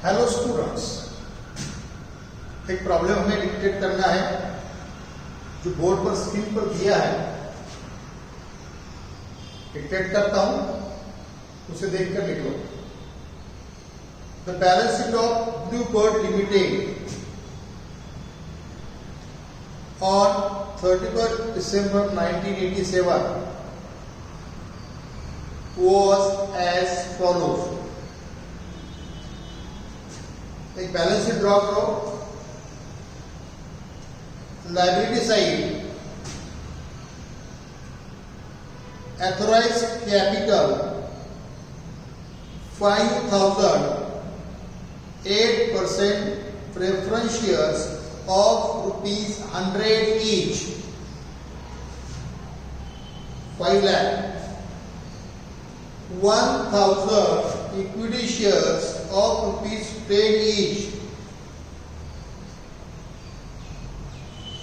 Hello students, एक problem हमें dictate करना है जो बोर्ड पर स्क्रीन पर दिया है। डिक्टेट करता हूं, उसे देखकर लिख लो। The balance sheet of Blue Bird Limited on 31st December 1987 was as follows। एक बैलेंस शीट ड्रॉ करो। Liability side authorised capital 5,000, 8% preference shares of ₹100 each, 5 lakh, 1,000 equity shares of ₹10 each,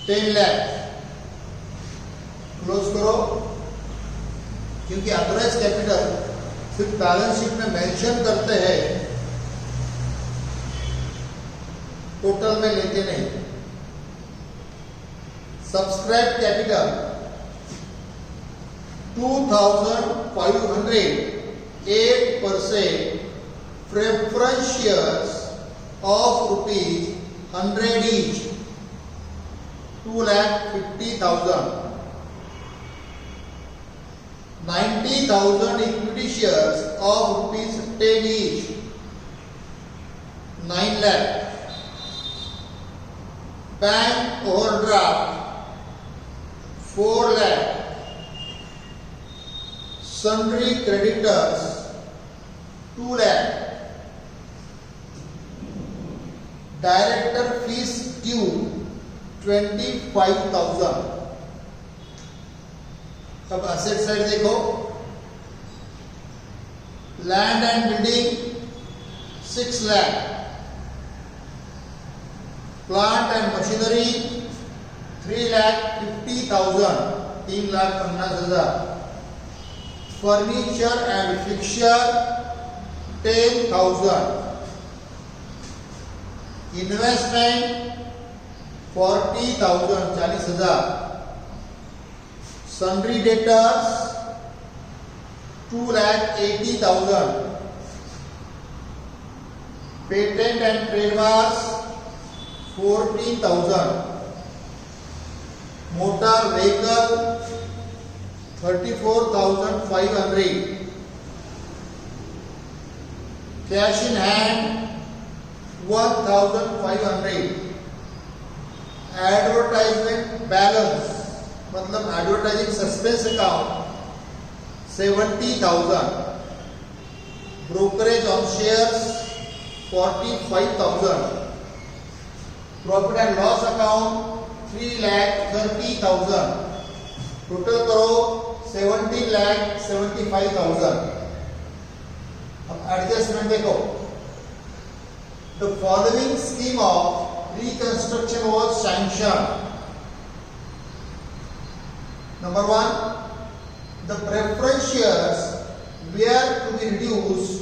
10 lakh। Close करो। क्योंकि authorised capital सिर्फ balance sheet में mention करते हैं, total में लेते नहीं। Subscribe capital 2,500, 8% preference shares of ₹100 each, 2,50,000, 90,000 equity shares of ₹10 each, 9 lakh। Bank overdraft 4 lakh। sundry creditors 2 lakh। Director fees due 25,000। अब असेट साइड देखो। Land and building 6 lakh। Plant and machinery 3,50,000, 3,50,000। Furniture and fixture 10,000। Investment 40,000, 40,000। Sundry debtors 2,80,000। Patent and trademarks 14,000। Motor vehicle 34,500। Cash in hand 1,500। Advertisement balance मतलब advertising suspense account 70,000। Brokerage on shares 45,000। Profit and loss account 3,30,000। Total करो 17,75,000। अब adjustment देखो। The following scheme of reconstruction was sanction. Number 1, the preference shares were to be reduced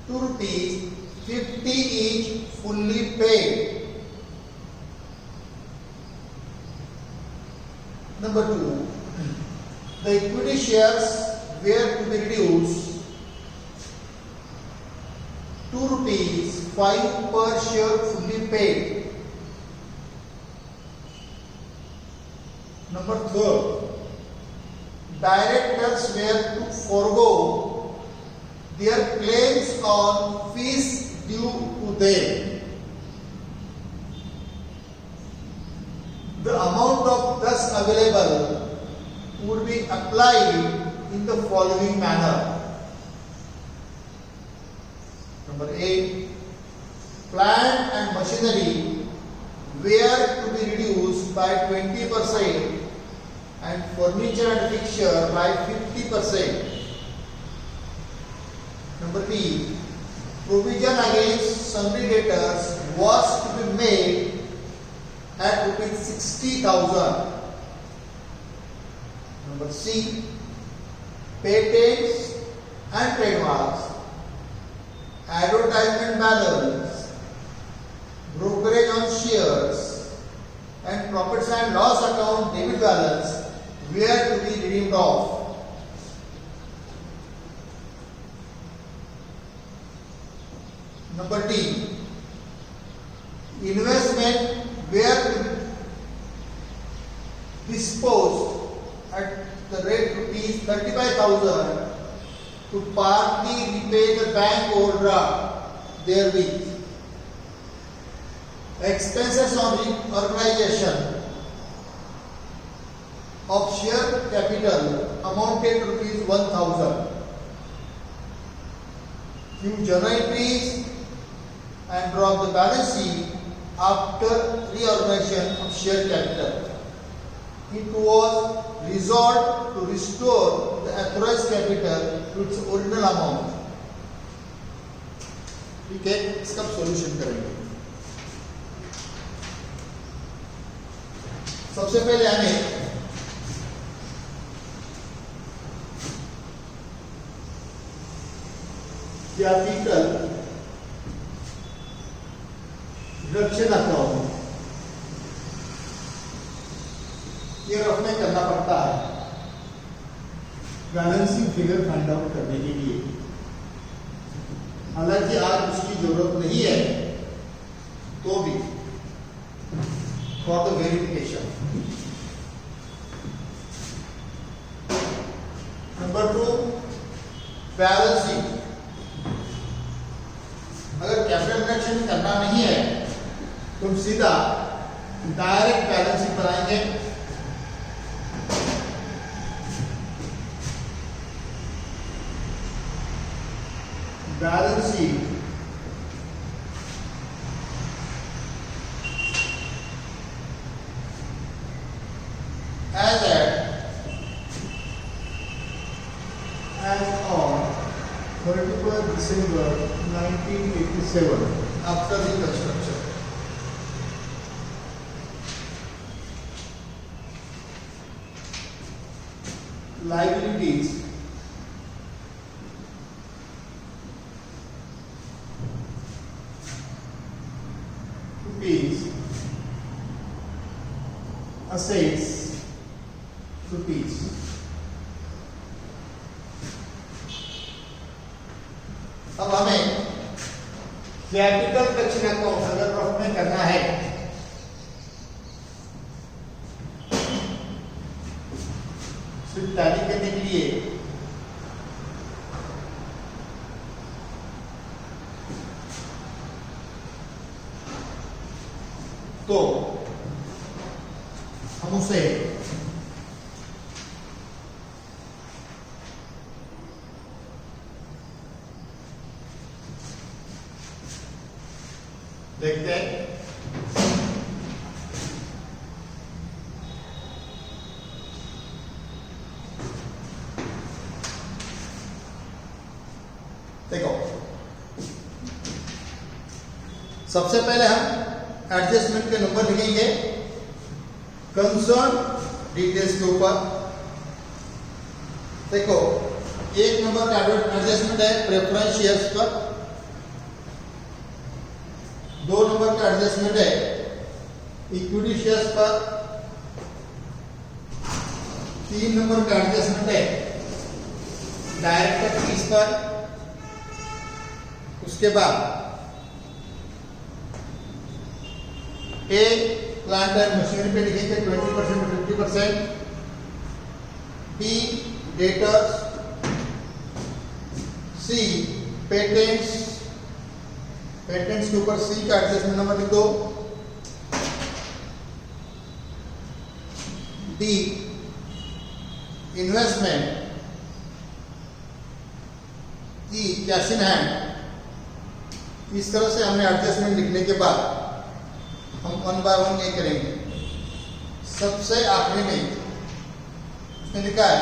to ₹50 each, fully paid। Number 2, the equity shares were to be reduced to ₹5 per share, fully paid। Number 3, directors were to forego their claims on fees due to them। The amount of thus available would be applied in the following manner. Number 8, plant and machinery were to be reduced by 20% and furniture and fixture by 50%. Number B, provision against sundry debtors was to be made at ₹60,000. Number C, patents and trademarks, advertising advertisement balance, brokerage on shares, and profits and loss account debit balance were to be redeemed off. Number D, investment were to be disposed at the rate rupees 35,000 to partly repay the bank overdraft therewith. Expenses on reorganization of share capital amounted to rupees 1,000. Few journal entries and draw the balance sheet after reorganization of share capital. It was resolved to restore the authorized capital to its original amount. ठीक है, इसका solution करेंगे. सबसे पहले हमें capital reduction account ये rough में करना पड़ता है बैलेंसिंग फिगर फाइंड आउट करने के लिए. हालांकि आज उसकी जरूरत नहीं है तो भी for the verification. Number 2, balancing. अगर कैपिटल रिडक्शन करना नहीं है तो हम सीधा डायरेक्ट बैलेंसिंग बनाएंगे. Balance sheet as on 31st December 1987 after the construction. Liabilities rupees, assets rupees. अब हमें कैपिटल रिडक्शन अकाउंट अगर रफ में करना है सिर्फ टैली करने के लिए तो हम उसे देखते हैं. देखो सबसे पहले हम एडजस्टमेंट के नंबर लिखेंगे कंसर्न डिटेल्स के ऊपर. देखो 1 नंबर का एडजस्टमेंट है प्रेफरेंस शेयर्स पर. 2 नंबर का एडजस्टमेंट है इक्विटी शेयर्स पर. 3 नंबर का एडजस्टमेंट है डायरेक्टर फीस पर. उसके बाद ए प्लांट एंड मशीनरी पे लिखेंगे 20% और 50%. B debtors. C patents. Patents के ऊपर सी का एडजस्टमेंट नंबर लिख दो. D investment. E cash in hand. इस तरह से हमने एडजस्टमेंट लिखने के बाद हम 1 बाय 1 ये करेंगे. सबसे आखिरी में उसने लिखा है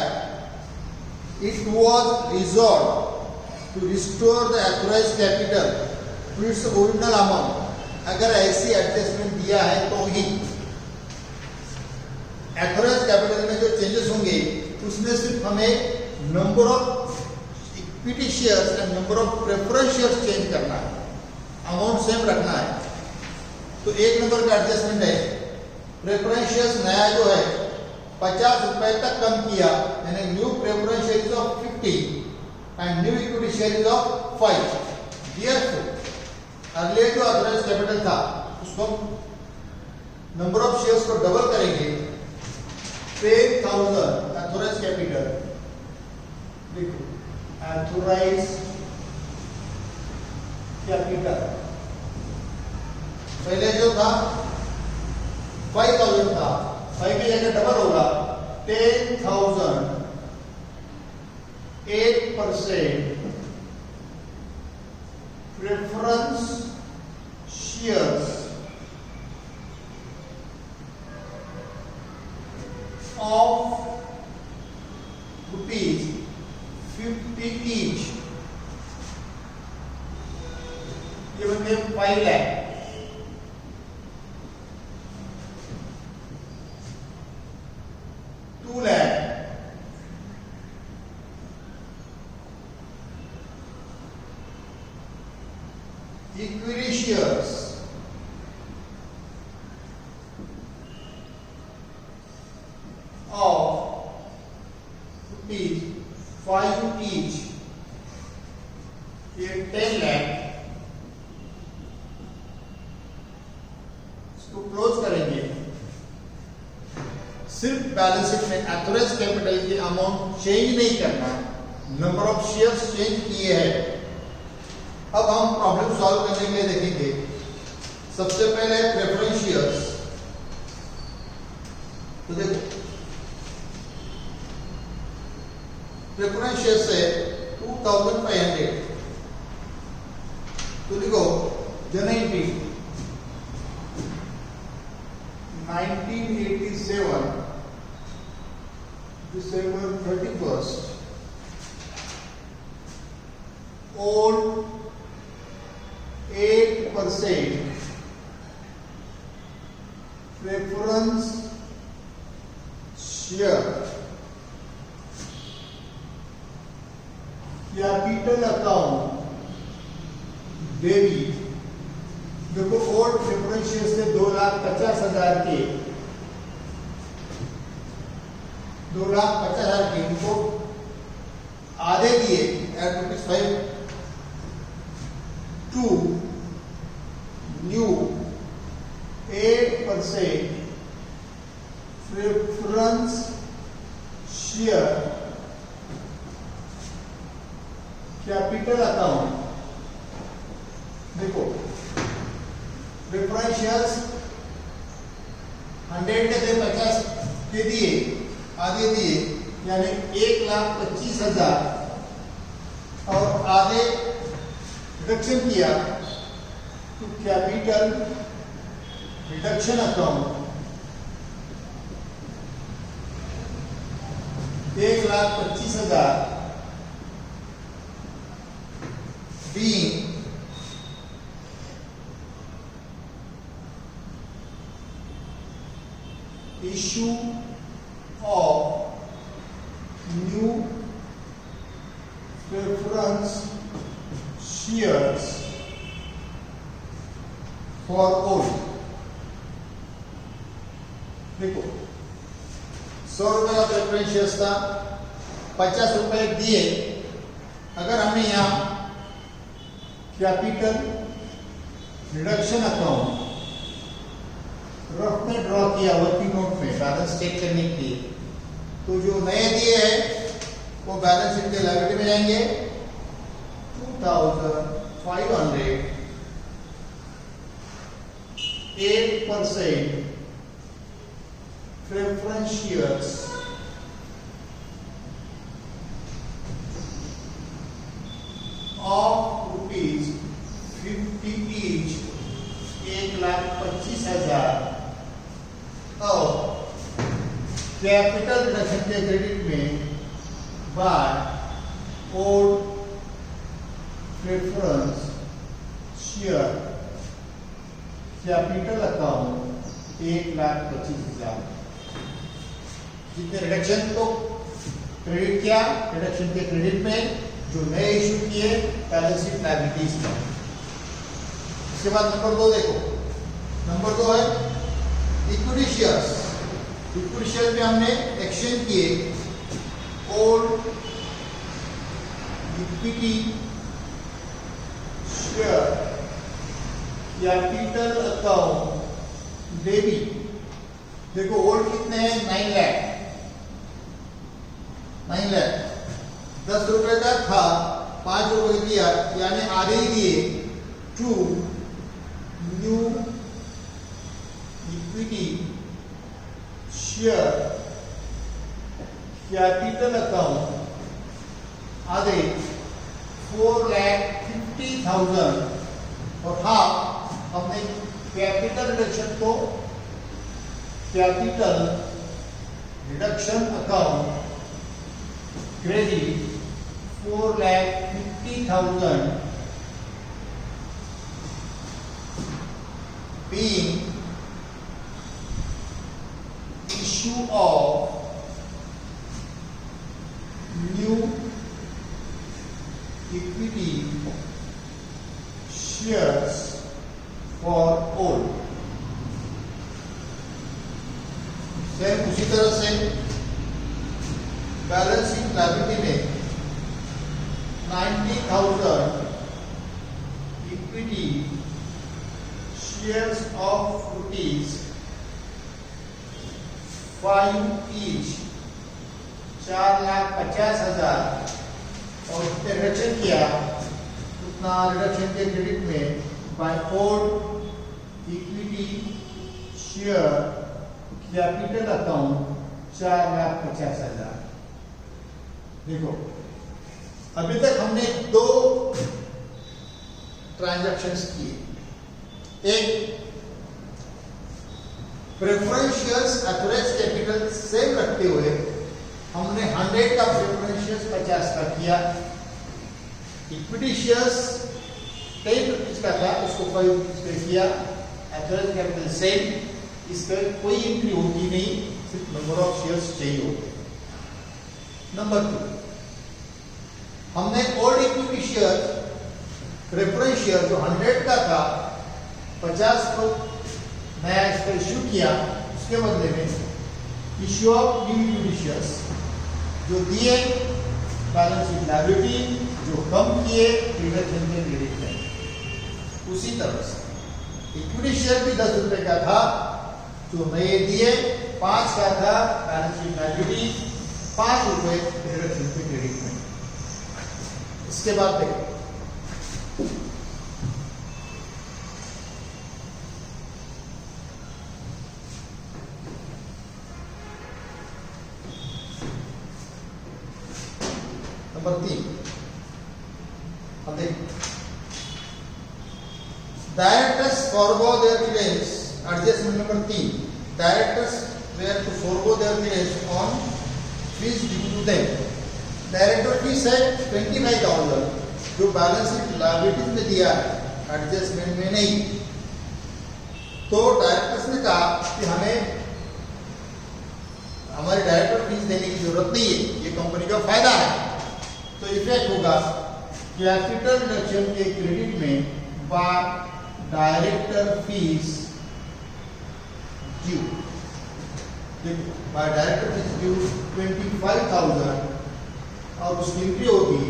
it was resolve to restore the authorised capital to its original amount. अगर ऐसी एडजस्टमेंट दिया है तो ही ऑथराइज्ड कैपिटल में जो चेंजेस होंगे उसमें सिर्फ हमें number of equity shares and number of preference shares change करना है, अमाउंट सेम रखना है। तो एक नंबर का एडजस्टमेंट है, प्रेफरेंस शेयर्स नया जो है 50 रुपए तक कम किया, यानी new preference share is of 50 and new equity share is of 5। Earlier जो ऑथराइज्ड कैपिटल था उसको नंबर ऑफ शेयर्स को डबल करेंगे, 10,000 ऑथराइज्ड कैपिटल, देखो ऑथराइज्ड कैपिटल पहले जो था 5,000 था, 5 की जगह डबल होगा 10,000, 8% preference shares of rupees 50 each, ये बन गए 5 lakh. Equity shares of rupees 5 each, ये 10 लाख। इसको क्लोज करेंगे, सिर्फ बैलेंस शीट में ऑथराइज्ड कैपिटल की अमाउंट चेंज नहीं करना, नंबर ऑफ शेयर्स चेंज किए हैं। अब हम प्रॉब्लम सॉल्व करने के लिए देखेंगे। सबसे पहले प्रेफरेंस शेयर्स, तो देखो प्रेफरेंस शेयर से 2500, तो लिखो January 1987 December 31st, owned 8% preference share, capital account debit. देखो ओल्ड प्रेफरेंस शेयर से 2,50,000 के 2,50,000 के इनको आधे दिए at ₹5 to new 8% preference share capital account. देखो प्रेफरेंस शेयर्स 100 के थे, 50 के दिए, आधे दिए, यानी 1,25,000 और आधे रिडक्शन किया तो capital reduction account 1,25,000 being issue of new preference shares for all। देखो 100 रुपए का प्रेफरेंस शेयर्स था, 50 रुपए दिए। अगर हमने यहाँ कैपिटल रिडक्शन अकाउंट रफ में ड्रॉ किया वर्किंग नोट में बैलेंस चेक करने के लिए, तो जो नए दिए हैं वो बैलेंस शीट के लायबिलिटी में जाएंगे 2,500, 8% preference shares of rupees 50 each, 1,25,000 और कैपिटल रिडक्शन के क्रेडिट में by old preference share capital account 1,25,000। जितने रिडक्शन को क्रेडिट किया, रिडक्शन के क्रेडिट में जो नए इशू किए बैलेंस शीट लायबिलिटीज में। इसके बाद नंबर 2 देखो, नंबर 2 है इक्विटी शेयर्स। इक्विटी शेयर में हमने एक्सचेंज किए old equity share capital account debit. देखो ओल्ड कितने हैं, 9 लाख 10 रुपए का था, 5 रुपए दिया, यानी आधे ही दिए to new equity share capital account आधे 4,50,000 और हाफ हमने कैपिटल रिडक्शन को capital reduction account credit 4,50,000 being issue of new equity shares for all। Same उसी तरह से बैलेंस शीट लायबिलिटी में 90,000 इक्विटी शेयर्स ऑफ ₹5 ईच 4,50,000 और रिडक्शन किया उतना रिडक्शन के क्रेडिट में by old equity share capital account 4,50,000। देखो अभी तक हमने 2 ट्रांजैक्शंस किए। एक preference shares authorised capital same रखते हुए हमने 100 का प्रेफरेंस शेयर्स 50 का किया। इक्विटी शेयर्स 10 का था, उसको 5 पे किया। ऑथराइज्ड कैपिटल सेम, इसका कोई एंट्री होगी नहीं, सिर्फ नंबर ऑफ शेयर्स चाहिए होते। नंबर 2, हमने old equity share preference share जो 100 का था 50 को नया इसका इश्यू किया, उसके बदले में issue of new equity shares जो दिए बैलेंस शीट लायबिलिटी, जो कम किए रिडक्शन में क्रेडिट में। उसी तरह से इक्विटी शेयर भी 10 रुपए का था, जो नए दिए 5 का था बैलेंस शीट लायबिलिटी, 5 रुपए रिडक्शन में क्रेडिट में। इसके बाद देखो नंबर 3, अब देख directors forgo their claims. Adjustment number 3, directors were to forgo their claims on fees due to them. Director fees है 25,000 जो बैलेंस शीट लायबिलिटीज में दिया है, एडजस्टमेंट में नहीं। तो डायरेक्टर्स ने कहा कि हमें हमारी डायरेक्टर फीस देने की जरूरत नहीं है, ये कंपनी का फायदा है। तो इफेक्ट होगा कैपिटल रिडक्शन के क्रेडिट में by director fees due. By director fees due 25,000 और उसकी एंट्री होगी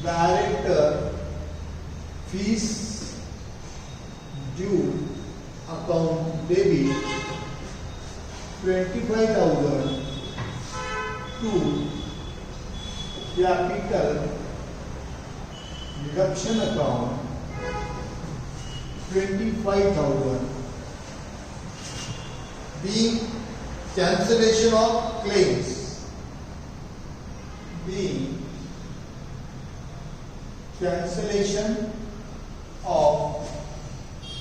director fees due account debit 25,000 to capital reduction account 25,000 being cancellation of claims, being cancellation of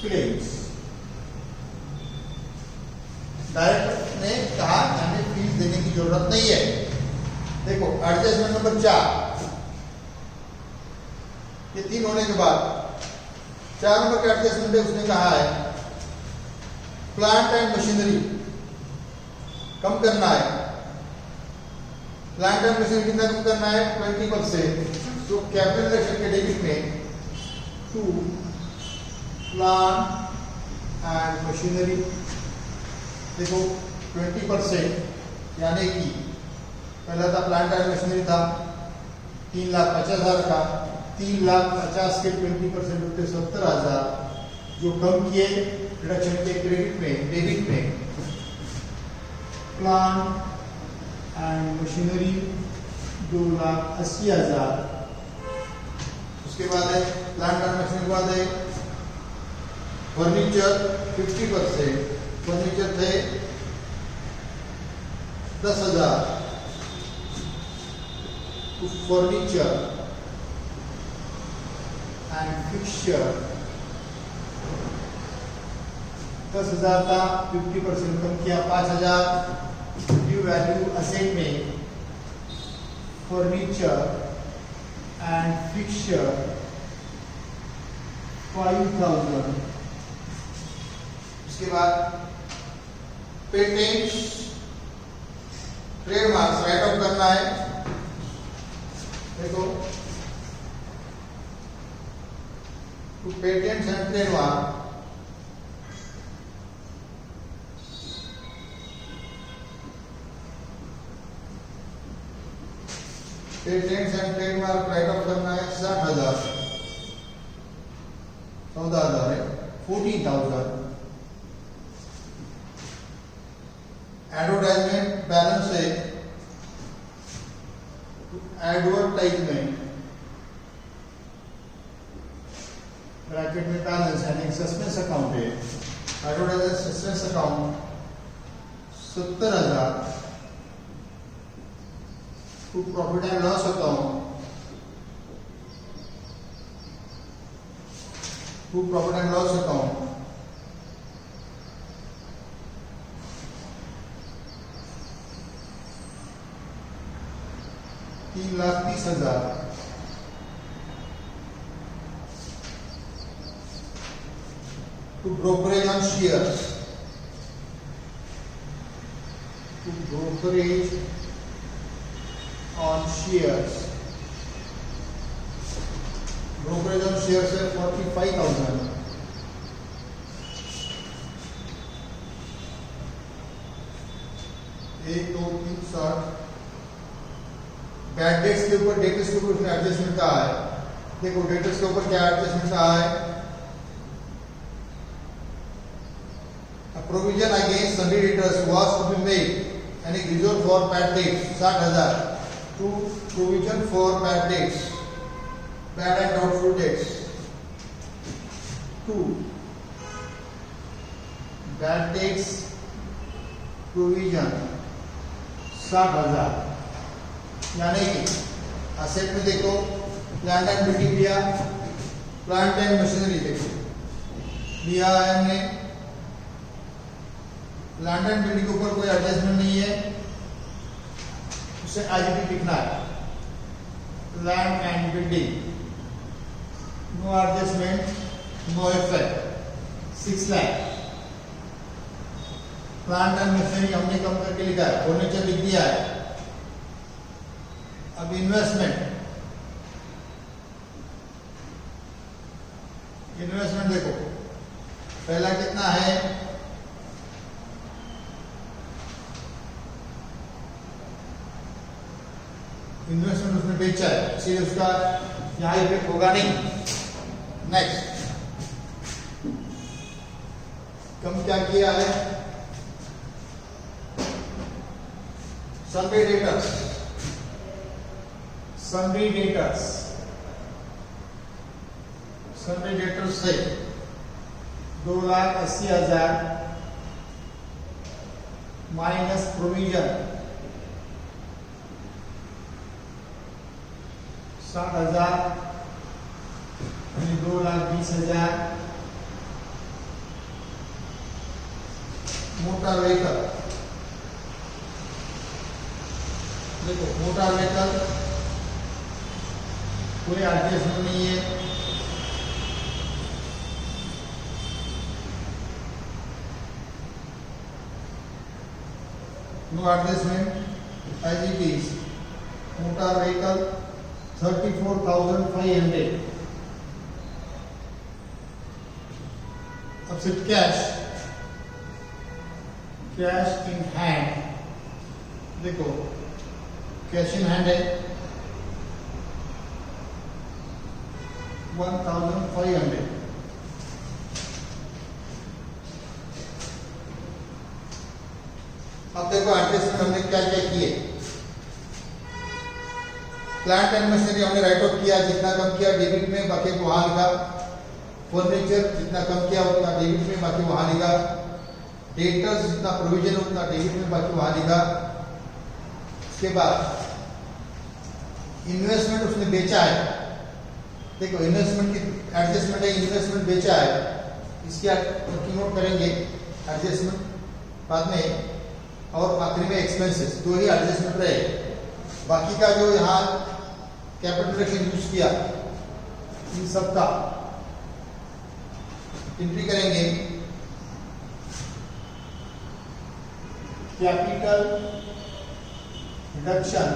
claims। Director ने कहा हमें fees देने की जरूरत नहीं है। देखो एडजस्टमेंट नंबर 4, ये 3 होने के बाद 4 नंबर का एडजस्टमेंट उसने कहा है प्लांट एंड मशीनरी कम करना है प्लांट एंड मशीनरी कितना कम करना है 20%। तो कैपिटल सेक्शन के डेबिट में टू प्लांट एंड मशीनरी देखो 20%, यानी कि पहला था प्लांट एंड मशीनरी था 3,50,000 का, 3,50,000 के 20% होते 70,000, जो कम किए रिडक्शन के क्रेडिट में डेबिट में। Plant and machinery 2,80,000। उसके बाद है प्लांट एंड मशीनरी के बाद है फर्नीचर 50%, फर्नीचर थे 10,000। तो फर्नीचर एंड फिक्सचर 10,000 था, 50% कम किया 5,000। ड्यू वैल्यू असेट में फर्नीचर एंड फिक्सचर 5,000। उसके बाद पेटेंट्स ट्रेडमार्क्स राइट ऑफ करना है। देखो patents and trademark patents and trademark right of करना है 60,000, 14,000 है 14,000। एडवर्टाइजमेंट बैलेंस है एडवर्टाइजमेंट ब्रैकेट में बैलेंस यानी सस्पेंस अकाउंट है, advertisement suspense account 70,000। Profit and loss account profit and loss account 3,30,000। to brokerage on shares, to brokerage on shares, brokerage on shares है 45,000। एक दो तीन सात बैड डेट्स के ऊपर डेटर्स के ऊपर एडजस्टमेंट का है। देखो डेटर्स के ऊपर क्या एडजस्टमेंट का है, प्रोविजन अगेंस्ट सभी debtors was to be made यानी reserve for bad debts 60,000 to provision for bad debts bad and doubtful debts to bad debts provision 60,000। यानी कि असेट में देखो प्लांट एंड बिल्डिंग लिया, प्लांट एंड मशीनरी देखो लिया है हमने, प्लांट एंड बिल्डिंग के ऊपर कोई एडजस्टमेंट नहीं है, उसे एज लिखना है। Plant and building no adjustment no effect 6 lakh. Plant and machinery हमने कम करके लिखा है, फर्नीचर लिख दिया है। अब इन्वेस्टमेंट देखो पहला कितना है, इन्वेस्टमेंट उसने बेचा है इसलिए उसका यहां इफेक्ट होगा नहीं। नेक्स्ट कम क्या किया है, सन्ड्री डेटर्स से 2,80,000 माइनस प्रोविजन 60,000 यानी 2,20,000। मोटर व्हीकल देखो मोटर व्हीकल कोई एडजस्टमेंट नहीं है, no adjustment as it is motor vehicle 34,500। अब सिर्फ कैश इन हैंड, देखो कैश इन हैंड है 1,500। अब देखो एडजस्टमेंट हमने क्या क्या किए। प्लांट एंड मशीनरी हमने राइट ऑफ किया, जितना कम किया डेबिट में बाकी को वहां लिखा। फर्नीचर जितना कम किया उतना डेबिट में बाकी वहां लिखा। डेटर्स जितना प्रोविजन उतना डेबिट में बाकी वहां लिखा। उसके बाद इन्वेस्टमेंट उसने बेचा है, देखो इन्वेस्टमेंट की एडजस्टमेंट है, इन्वेस्टमेंट बेचा है, इसकी नोट करेंगे एडजस्टमेंट बाद में। और आखिरी में एक्सपेंसेस, दो ही एडजस्टमेंट रहे। बाकी का जो यहाँ कैपिटल यूज किया इन सब का एंट्री करेंगे। कैपिटल रिडक्शन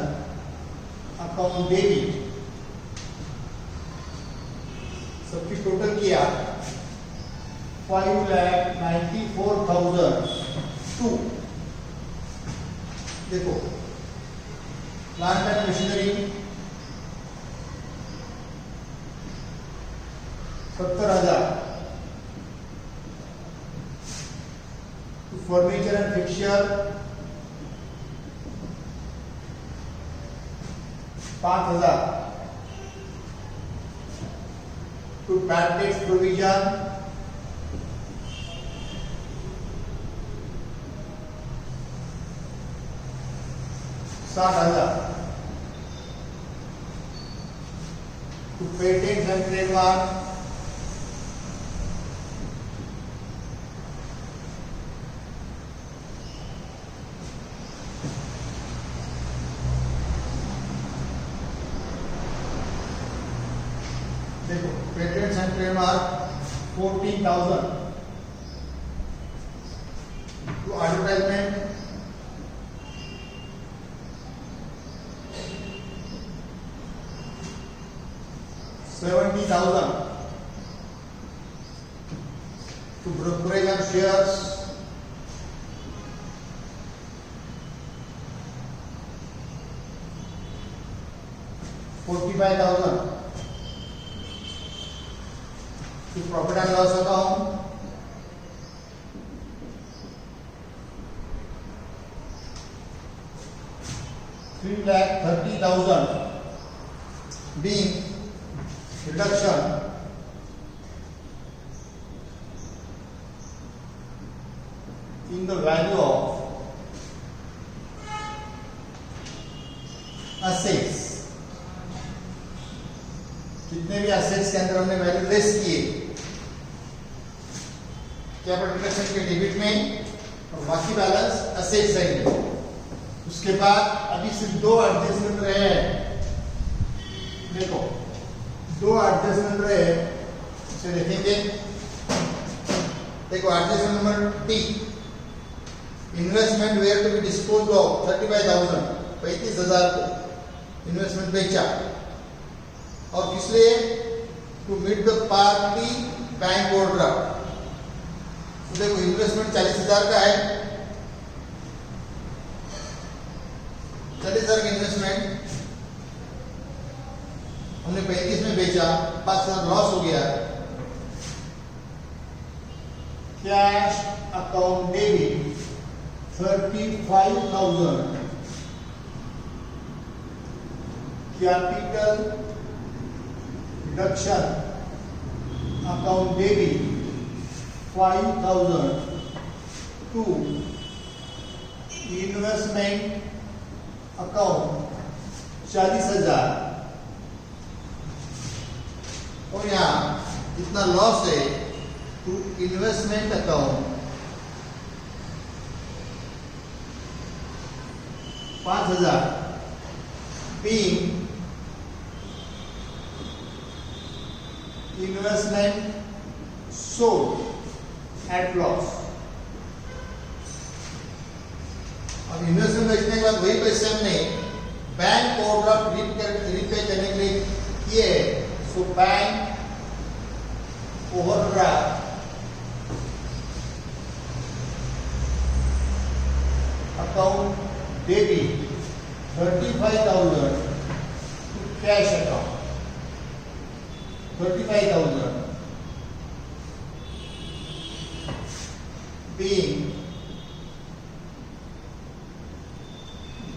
अकाउंट डेबिट सबकी टोटल किया 5,94,002। देखो plant and machinery 70,000, furniture and fixture 5,000, to bad debts provision 60,000, to patents and trademark 14,000, to advertisement 70,000, to brokerage and shares 45,000, to profit and loss account 3,30,000, being reduction in the value of assets। जितने भी assets के अंदर हमने value less किए capital reduction के debit में, और बाकी बैलेंस असेट साइड में। उसके बाद अभी सिर्फ दो एडजस्टमेंट रहे हैं, देखो दो एडजस्टमेंट रहे, उसे देखेंगे। देखो adjustment number D, investment were to be dispose of 35,000, 35,000 को इन्वेस्टमेंट बेचा, और किस लिए? To meet the party bank overdraft. तो देखो इन्वेस्टमेंट 40,000 का है, 40,000 का इन्वेस्टमेंट हमने 35 में बेचा, 5,000 लॉस हो गया। Cash account debit 35,000, capital reduction account debit 5,000, to investment account 40,000, और यहाँ जितना लॉस है to investment account 5,000, being investment sold at loss। अब इन्वेस्टमेंट बेचने के बाद वही पैसे हमने बैंक ओवरड्राफ्ट रीपे करने के लिए किए है। So bank overdraft account debit 35,000 to cash account 35,000 being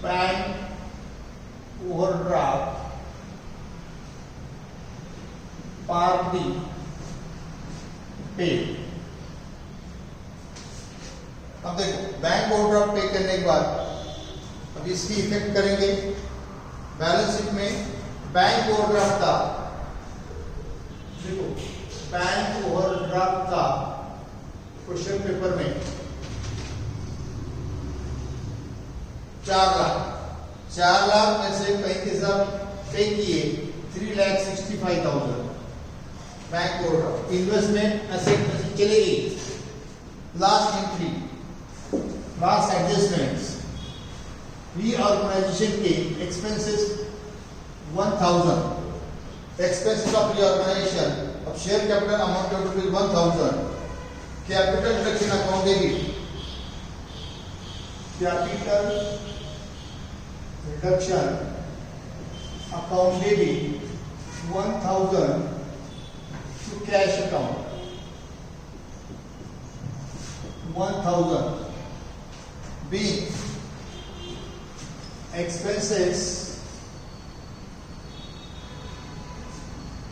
bank overdraft partly paid। अब देखो बैंक ओवरड्राफ्ट पे करने के बाद अब इसकी इफेक्ट करेंगे बैलेंस शीट में। बैंक ओवरड्राफ्ट था, देखो बैंक ओवरड्राफ्ट था क्वेश्चन पेपर में 4 लाख में से 35,000 पे किए 3,65,000 बैंक ओवरड्राफ्ट। इन्वेस्टमेंट एसेट में चले गई। Last entry, last adjustments, reorganisation के एक्सपेंसेस 1,000 एक्सपेंसेस ऑफ रीऑर्गेनाइजेशन। अब share capital amount of rupees 1,000। Capital reduction account debit, capital reduction account debit 1,000 to cash account 1,000 being expenses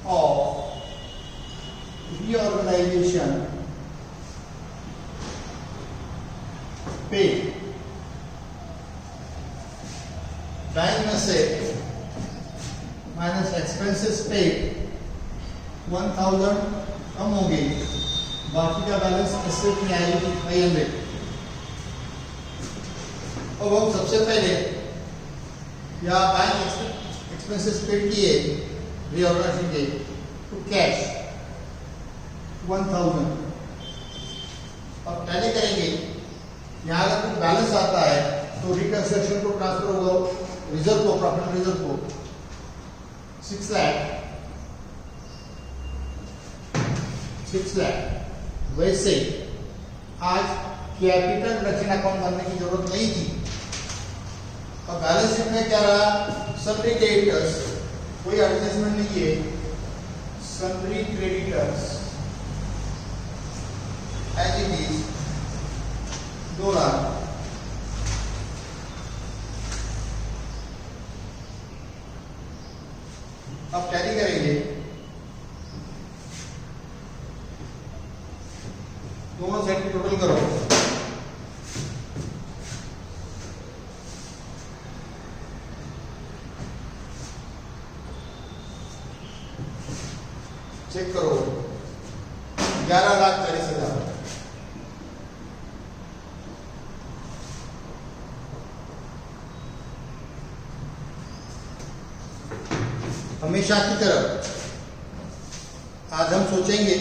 of reorganization paid। Bank में से minus expenses paid 1,000 कम होंगे, बाकी का balance asset में आएगी 500। अब हम सबसे पहले या बैंक एक्सपेंसेस पेड किए रीऑर्गेनाइजेशन के टू कैश 1,000। अब टैली करेंगे, यहाँ अगर कुछ बैलेंस आता है तो रिकंस्ट्रक्शन को ट्रांसफर होगा रिजर्व को, प्रॉफिट रिजर्व को 6 लाख। वैसे आज कैपिटल रिडक्शन अकाउंट बनने की जरूरत नहीं थी। और बैलेंस शीट में क्या रहा, सन्ड्री क्रेडिटर्स, कोई एडजस्टमेंट नहीं है। Sundry creditors as it is 2 lakh. अब टैली करेंगे, दोनों साइड की टोटल करो। चेक करो 11,40,000। हमेशा की तरह आज हम सोचेंगे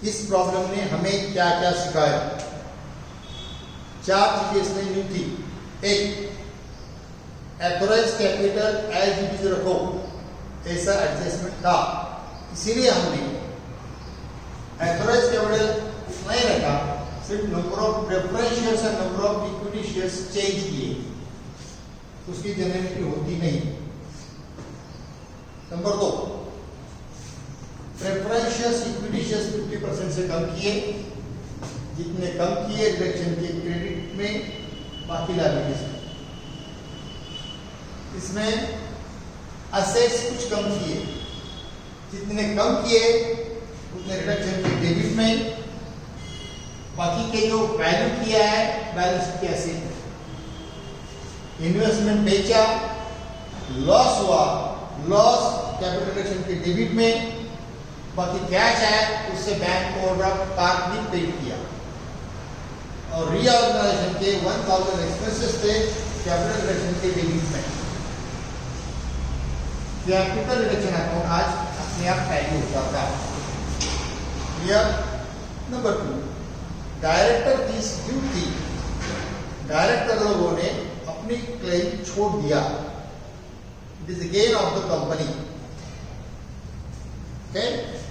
इस प्रॉब्लम ने हमें क्या क्या सिखाया। 4 चीजें इसमें न्यू थी। एक, authorise capital as it is रखो, ऐसा एडजस्टमेंट था, इसीलिए हमने एथोराइज कैपिटल नहीं रखा, सिर्फ नंबर ऑफ प्रेफरेंस शेयर्स और number of equity shares change किए, उसकी जनरेटिविटी होती नहीं। Number 2, preference shares equity shares 50% से कम किए, जितने कम किए रिडक्शन के क्रेडिट में, बाकी लायबिलिटीज में। इसमें असेट्स कुछ कम किए, जितने कम किए उतने रिडक्शन के डेबिट में, बाकी के जो वैल्यू किया है बैलेंस शीट के एसेट। इन्वेस्टमेंट बेचा, लॉस हुआ, लॉस कैपिटल रिडक्शन के डेबिट में, बाकी कैश है उससे बैंक ओवरड्राफ्ट पार्टली पेड किया। और रीऑर्गेनाइजेशन के 1,000 एक्सपेंसेस थे कैपिटल रिडक्शन के डेबिट में। कैपिटल रिडक्शन अकाउंट आज अपने आप टैली हो जाता है। Clear? Number 2, director fees due थी। डायरेक्टर लोगों ने अपनी क्लेम छोड़ दिया, It is the gain of the company. Okay?